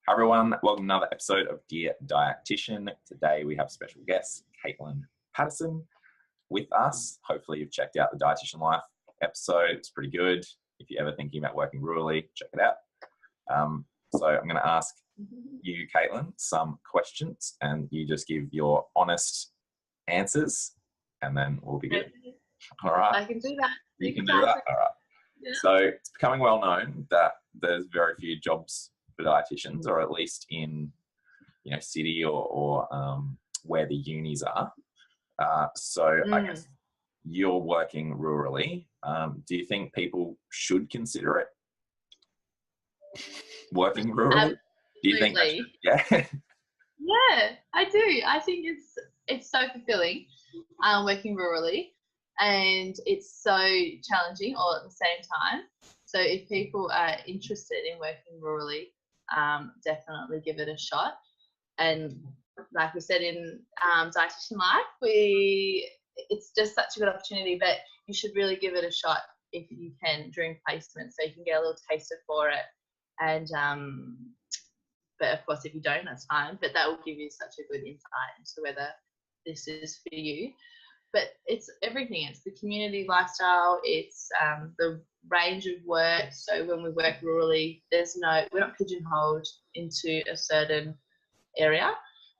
Hi everyone, welcome to another episode of Dear Dietitian. Today we have special guest, Katelyn Paterson, with us. Hopefully you've checked out the Dietitian Life episode. It's pretty good. If you're ever thinking about working rurally, check it out. So I'm going to ask you, Katelyn, some questions and you just give your honest answers and then we'll be good. All right? I can do that. You can do that? All right. Yeah. So it's becoming well known that there's very few jobs for dietitians, or at least in city or where the unis are. I guess you're working rurally. Do you think people should consider it working rurally? Do you think yeah? Yeah, I do. I think it's so fulfilling working rurally, and it's so challenging all at the same time. So if people are interested in working rurally, definitely give it a shot. And like we said in Dietitian Life, it's just such a good opportunity, but you should really give it a shot if you can during placement, so you can get a little taster for it. And but of course, if you don't, that's fine. But that will give you such a good insight into whether this is for you. But it's everything. It's the community lifestyle. It's the range of work. So when we work rurally, we're not pigeonholed into a certain area.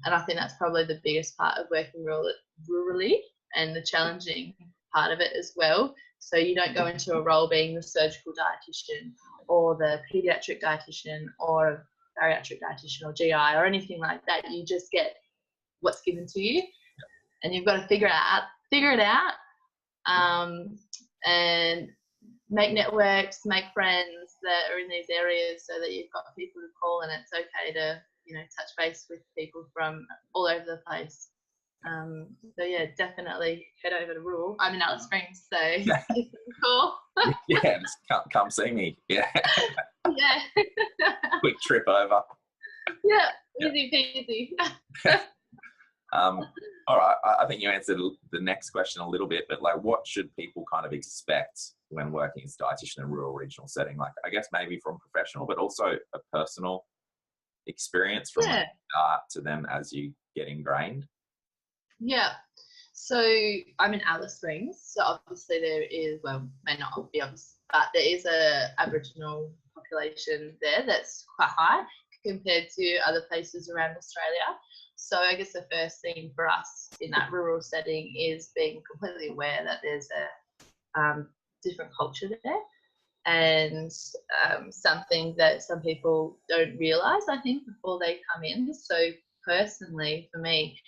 And I think that's probably the biggest part of working rurally, and the challenging part of it as well. So you don't go into a role being the surgical dietitian or the pediatric dietitian or bariatric dietitian or GI or anything like that. You just get what's given to you, and you've got to figure it out, and make networks, make friends that are in these areas, so that you've got people to call, and it's okay to touch base with people from all over the place. So yeah, definitely head over to rural. I'm in Alice Springs, so it's cool. Yeah, just come see me. Yeah. Yeah. Quick trip over. Yeah, easy peasy. All right, I think you answered the next question a little bit, but what should people kind of expect when working as a dietitian in a rural regional setting? I guess maybe from professional, but also a personal experience from the start to them as you get ingrained. Yeah. So I'm in Alice Springs, so obviously there is, may not be obvious, but there is a Aboriginal population there that's quite high compared to other places around Australia. So I guess the first thing for us in that rural setting is being completely aware that there's a different culture there, and something that some people don't realise, I think, before they come in. So personally, for me,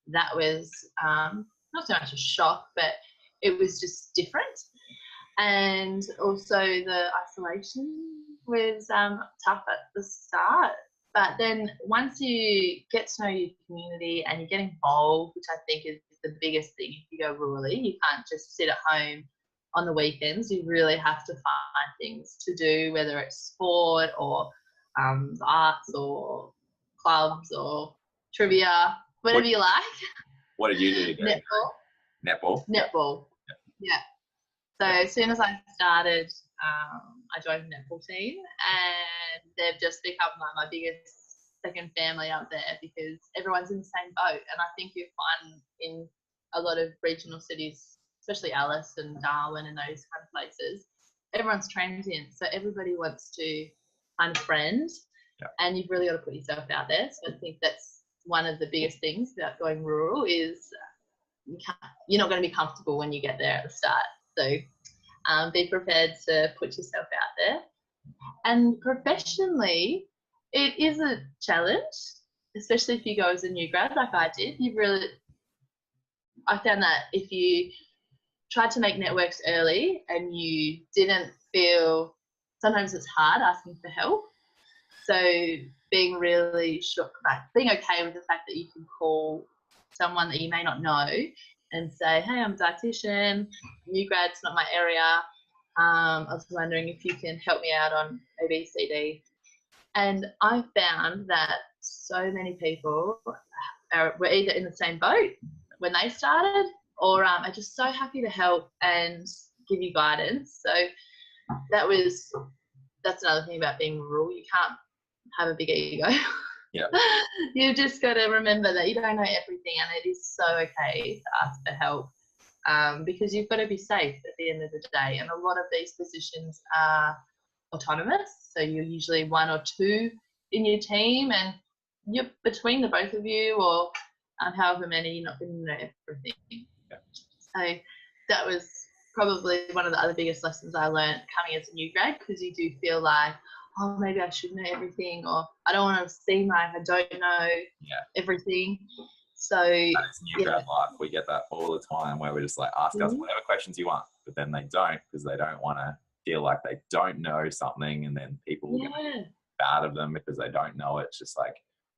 that was not so much a shock, but it was just different. And also the isolation was tough at the start. But then once you get to know your community and you get involved, which I think is the biggest thing if you go rurally, you can't just sit at home on the weekends. You really have to find things to do, whether it's sport or arts or clubs or trivia, whatever you like. What did you do? Netball. Yeah. So as soon as I started, I joined the netball team, and they've just become my biggest second family up there, because everyone's in the same boat. And I think you find in a lot of regional cities, especially Alice and Darwin and those kind of places, everyone's transient. So everybody wants to find a friend, and you've really got to put yourself out there. So I think that's one of the biggest things about going rural is you're not going to be comfortable when you get there at the start. So be prepared to put yourself out there. And professionally, it is a challenge, especially if you go as a new grad like I did. I found that if you tried to make networks early and you didn't feel, sometimes it's hard asking for help. So being really shook, being okay with the fact that you can call someone that you may not know and say, hey, I'm a dietitian, new grad's not my area. I was wondering if you can help me out on ABCD. And I found that so many people were either in the same boat when they started, or are just so happy to help and give you guidance. So that's another thing about being rural. You can't have a big ego. Yeah. You've just got to remember that you don't know everything, and it is so okay to ask for help, because you've got to be safe at the end of the day. And a lot of these positions are autonomous, so you're usually one or two in your team, and you're between the both of you, or however many, you're not going to know everything. Yeah. So that was probably one of the other biggest lessons I learned coming as a new grad, because you do feel like, oh, maybe I should know everything, or I don't want to seem like I don't know everything. So that is new grad life. We get that all the time, where we're just like, ask us whatever questions you want, but then they don't, because they don't want to feel like they don't know something, and then people will get bad of them because they don't know it. It's just like,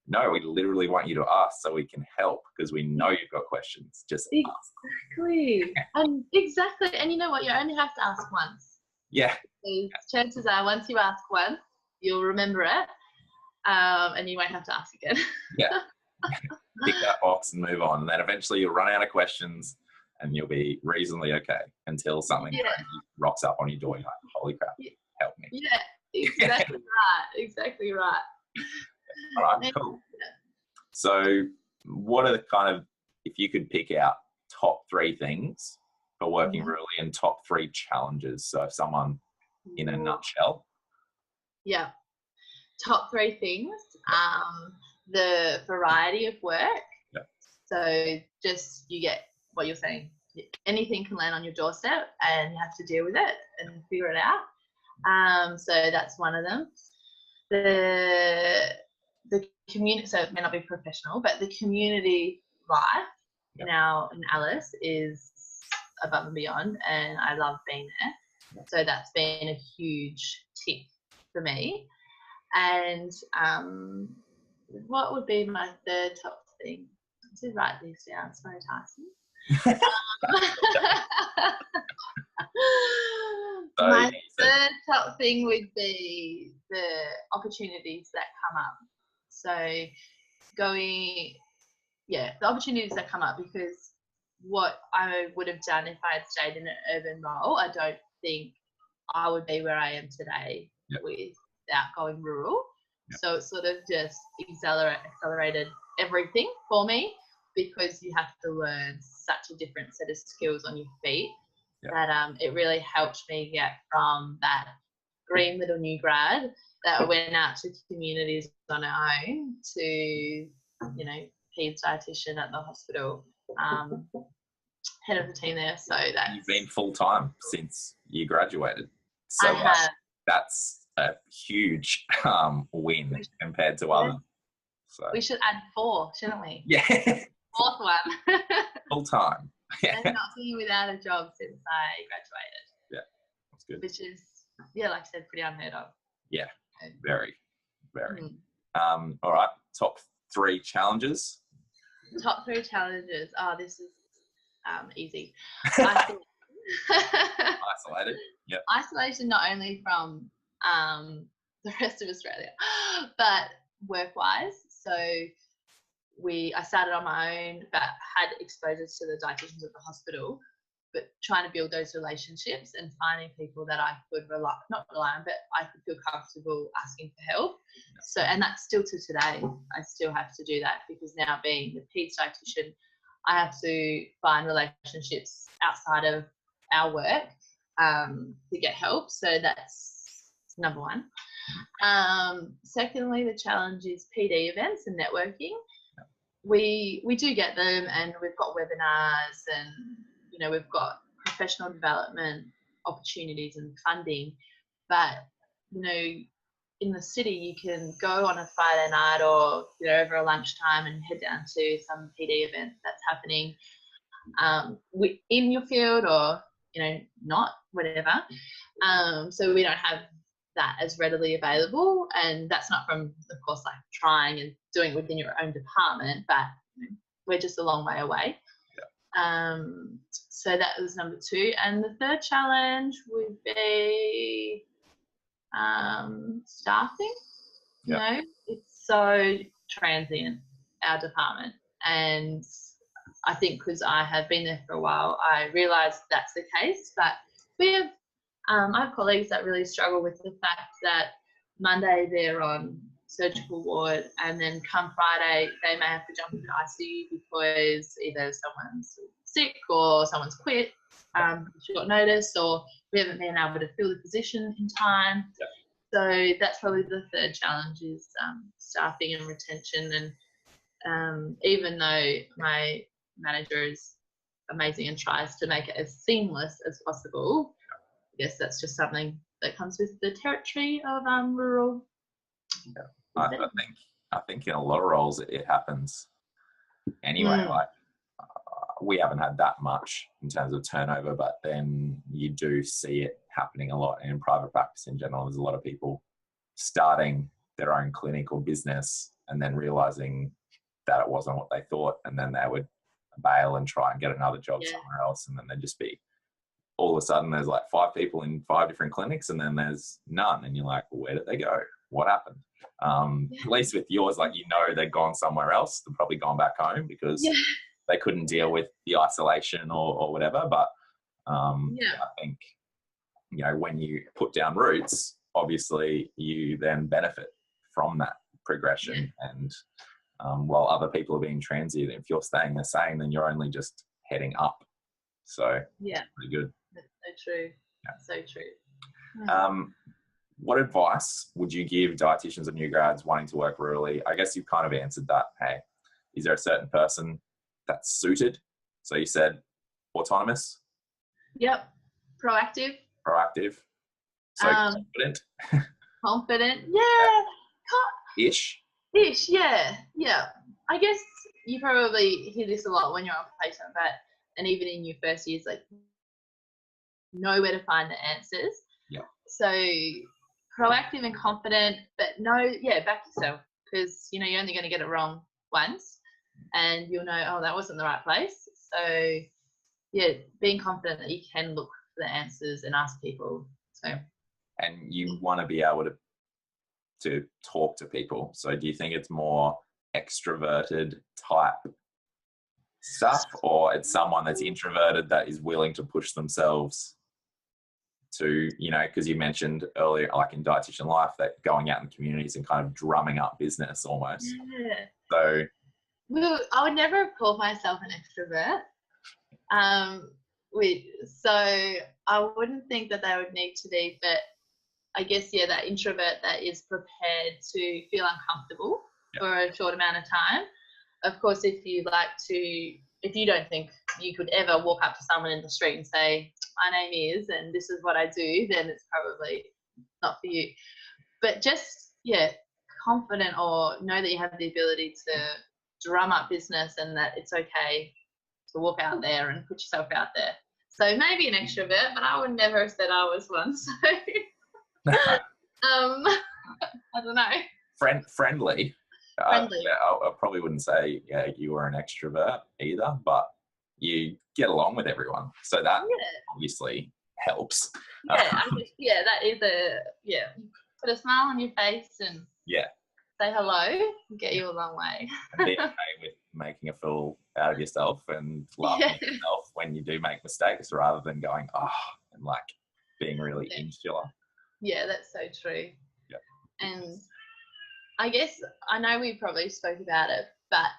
no, we literally want you to ask so we can help, because we know you've got questions. Just exactly. And exactly. And you know what? You only have to ask once. Yeah. So chances are, once you ask once, you'll remember it, and you won't have to ask again. Yeah. Tick that box and move on. And then eventually you'll run out of questions and you'll be reasonably okay until something rocks up on your door. You're like, holy crap, help me. Yeah, exactly right. Exactly right. All right, cool. So what are the kind of, if you could pick out top 3 things for working rurally and top 3 challenges? So if someone, in a nutshell. Yeah. Top 3 things. The variety of work. Yeah. So just, you get what you're saying. Anything can land on your doorstep and you have to deal with it and figure it out. So that's one of them. The community, so it may not be professional, but the community life now in Alice is above and beyond, and I love being there. So that's been a huge tick for me. And what would be my third top thing? I did write these down. Sorry, Tyson. My third top thing would be the opportunities that come up. So the opportunities that come up, because what I would have done if I had stayed in an urban role, I don't think I would be where I am today without going rural. So it sort of just accelerated everything for me, because you have to learn such a different set of skills on your feet that it really helped me get from that green little new grad that went out to communities on our own to, you know, peds dietitian at the hospital, head of the team there. So that you've been full-time since you graduated. So I have. That's a huge win compared to others. So we should add 4, shouldn't we? Yeah. 4th one. Full-time. And not being without a job since I graduated. Yeah, that's good. Which is, like I said, pretty unheard of. Yeah, very, very. All right, top 3 challenges. Top 3 challenges. Oh, this is easy. Isolated. Yep. Isolation, not only from the rest of Australia, but work-wise. So I started on my own, but had exposures to the dietitians at the hospital, but trying to build those relationships and finding people that I could not rely on, but I could feel comfortable asking for help. So, and that's still to today. I still have to do that, because now being the peds dietitian, I have to find relationships outside of our work to get help. So that's number 1. Secondly, the challenge is PD events and networking. We do get them, and we've got webinars, and you know, we've got professional development opportunities and funding, but you know, in the city you can go on a Friday night or over a lunchtime and head down to some PD event that's happening in your field, or not, whatever. So we don't have that as readily available, and that's not from, of course, like trying and doing it within your own department, but we're just a long way away. So that was number 2. And the third challenge would be staffing. It's so transient, our department, and I think because I have been there for a while, I realised that's the case. But we have I have colleagues that really struggle with the fact that Monday they're on surgical ward, and then come Friday they may have to jump into ICU because either someone's sick or someone's quit, short notice, or we haven't been able to fill the position in time. Yep. So that's probably the third challenge is staffing and retention. And even though my manager is amazing and tries to make it as seamless as possible, I guess that's just something that comes with the territory of rural. Yeah. I think in a lot of roles it happens anyway. Like we haven't had that much in terms of turnover, but then you do see it happening a lot. And in private practice in general, there's a lot of people starting their own clinic or business and then realizing that it wasn't what they thought, and then they would bail and try and get another job somewhere else, and then they'd just be, all of a sudden there's like 5 people in 5 different clinics and then there's none, and you're like, well, where did they go? What happened? At least with yours, like, you know, they've gone somewhere else. They've probably gone back home because they couldn't deal with the isolation or whatever. But I think, you know, when you put down roots, obviously you then benefit from that progression. And while other people are being transient, if you're staying the same, then you're only just heading up. So it's pretty good. That's so true. Yeah. So true. What advice would you give dietitians and new grads wanting to work rurally? I guess you've kind of answered that. Hey, is there a certain person that's suited? So you said autonomous. Yep. Proactive. So confident. Confident. Yeah. Ish. Yeah. I guess you probably hear this a lot when you're on placement, and even in your first years, like, know where to find the answers. Yeah. So proactive and confident, but back yourself, because, you know, you're only going to get it wrong once and you'll know, oh, that wasn't the right place. So being confident that you can look for the answers and ask people. So, and you want to be able to talk to people. So do you think it's more extroverted type stuff, or it's someone that's introverted that is willing to push themselves to, you know, because you mentioned earlier, like in Dietitian Life, that going out in communities and kind of drumming up business almost. Yeah. So, well, I would never have called myself an extrovert. So I wouldn't think that they would need to be, but I guess, that introvert that is prepared to feel uncomfortable for a short amount of time. Of course, if you don't think you could ever walk up to someone in the street and say, my name is, and this is what I do, then it's probably not for you. But just, confident, or know that you have the ability to drum up business and that it's okay to walk out there and put yourself out there. So maybe an extrovert, but I would never have said I was one. So, I don't know. Friendly. I probably wouldn't say you were an extrovert either, but you get along with everyone, so that obviously helps. I think, that is put a smile on your face and say hello and get you a long way. And be okay with making a fool out of yourself and laughing at yourself when you do make mistakes, rather than going and like being really insular. Yeah, that's so true. Yeah. And I guess, I know we probably spoke about it, but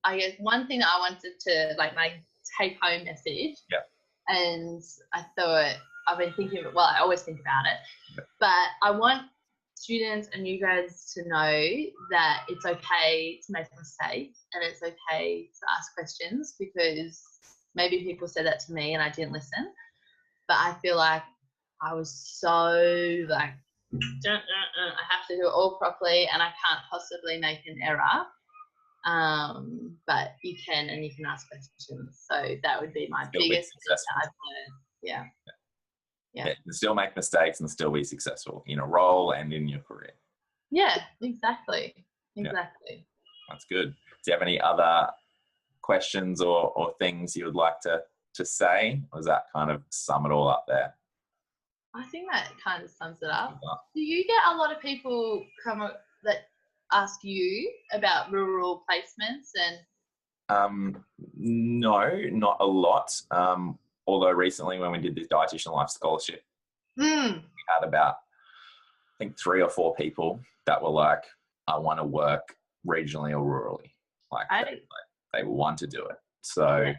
I guess one thing that I wanted to, like, my take-home message, and I thought, I've been thinking, I always think about it, but I want students and new grads to know that it's okay to make a mistake and it's okay to ask questions, because maybe people said that to me and I didn't listen, but I feel like I was so like, I have to do it all properly and I can't possibly make an error. But you can, and you can ask questions. So that would be my biggest thing that I've learned. Yeah. Still make mistakes and still be successful in a role and in your career. Yeah, exactly. Yeah. That's good. Do you have any other questions or things you would like to say? Or does that kind of sum it all up there? I think that kind of sums it up. Do you get a lot of people that ask you about rural placements? And no, not a lot. Although recently when we did this Dietitian Life Scholarship, we had about think 3 or 4 people that were like, I want to work regionally or rurally. Like they want to do it. So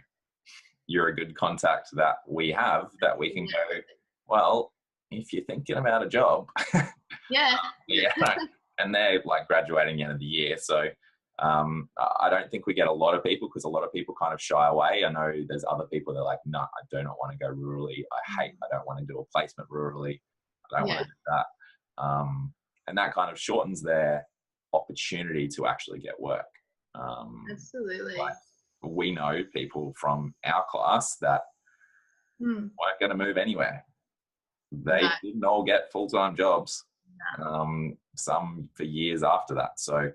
you're a good contact that we have that we can go, well, if you're thinking about a job, yeah, and they're like graduating the end of the year. So I don't think we get a lot of people, because a lot of people kind of shy away. I know there's other people that are like, no, I do not want to go rurally. I don't want to do a placement rurally. I don't want to do that. And that kind of shortens their opportunity to actually get work. Absolutely. Like, we know people from our class that weren't going to move anywewhere. They didn't all get full-time jobs. Some for years after that. So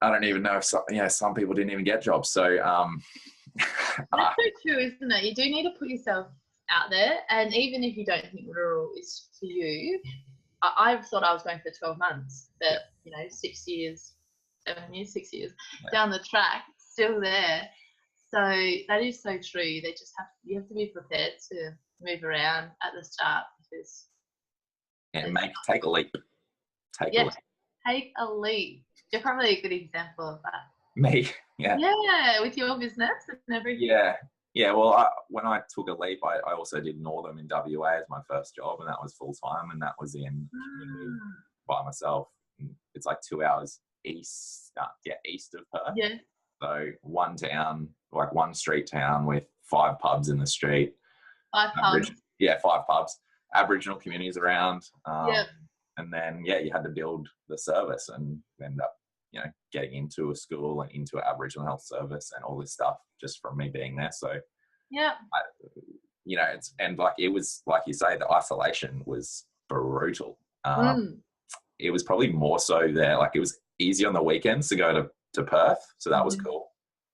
I don't even know if some people didn't even get jobs. So that's so true, isn't it? You do need to put yourself out there, and even if you don't think rural is for you, I thought I was going for 12 months, but 6 years, 7 years, 6 years down the track, still there. So that is so true. You have to be prepared to move around at the start, because take a leap. Take a leap. You're probably a good example of that. Me, with your business and everything. Well, when I took a leap, I also did Northern in WA as my first job, and that was full time, and that was in community by myself. It's like 2 hours east of Perth. Yeah. So one town, like one street town with 5 pubs in the street. 5 pubs. 5 pubs. Aboriginal communities around. And then you had to build the service and end up getting into a school and into an Aboriginal health service and all this stuff just from me being there. So it was like you say, the isolation was brutal. It was probably more so there. Like, it was easy on the weekends to go to Perth, so that was cool.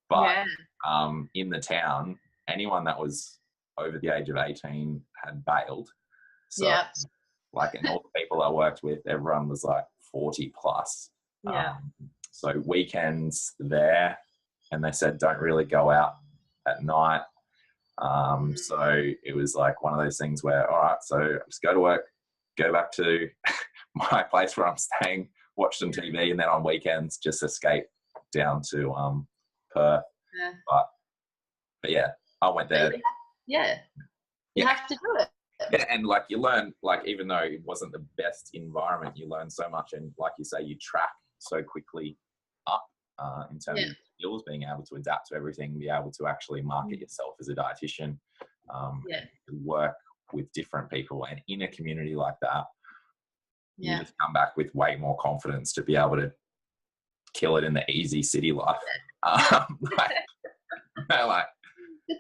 But in the town, anyone that was over the age of 18 had bailed. So and all the people I worked with, everyone was like 40 plus. So weekends there, and they said don't really go out at night. So it was like one of those things where, all right, so just go to work, go back to my place where I'm staying, watch some TV, and then on weekends just escape down to Perth. But I went there. You have to do it. And you learn, even though it wasn't the best environment, you learn so much, and like you say, you track so quickly up in terms of skills, being able to adapt to everything, be able to actually market yourself as a dietitian, work with different people, and in a community like that, you just come back with way more confidence to be able to kill it in the easy city life. But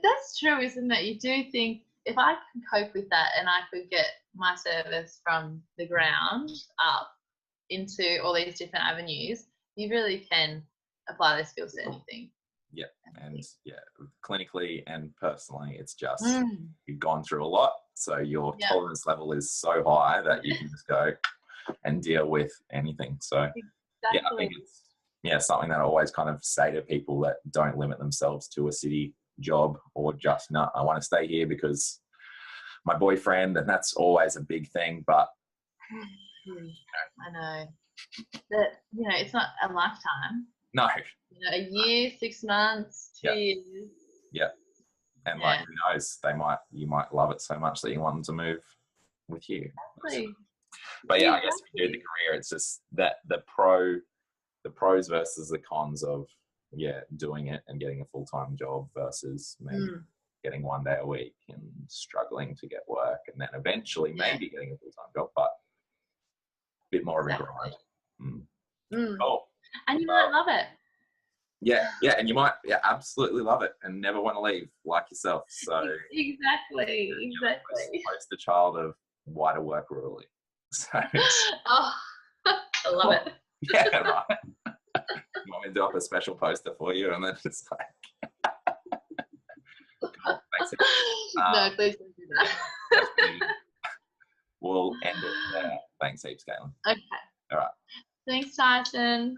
that's true, isn't it? You do think, if I can cope with that and I could get my service from the ground up into all these different avenues, you really can apply those skills to anything. And clinically and personally, it's just you've gone through a lot, so your tolerance level is so high that you can just go and deal with anything. So I think it's something that I always kind of say to people that don't limit themselves to a city job, or just I want to stay here because my boyfriend, and that's always a big thing. But I know that it's not a lifetime. No. A year, 6 months, 2 years. And who knows, you might love it so much that you want them to move with you. Exactly. But I guess if you do the career, it's just that the pros versus the cons of doing it and getting a full-time job versus maybe getting 1 day a week and struggling to get work, and then eventually maybe getting a full-time job, but a bit more of a grind. Oh, and you might love it. And you might absolutely love it and never want to leave, like yourself. So exactly. The poster child of why to work rurally. So I love it. Right. You want me to do up a special poster for you, and then it's like thanks. No, please don't do that. We'll end it there. Thanks heaps, Katelyn. Okay. All right. Thanks, Tyson.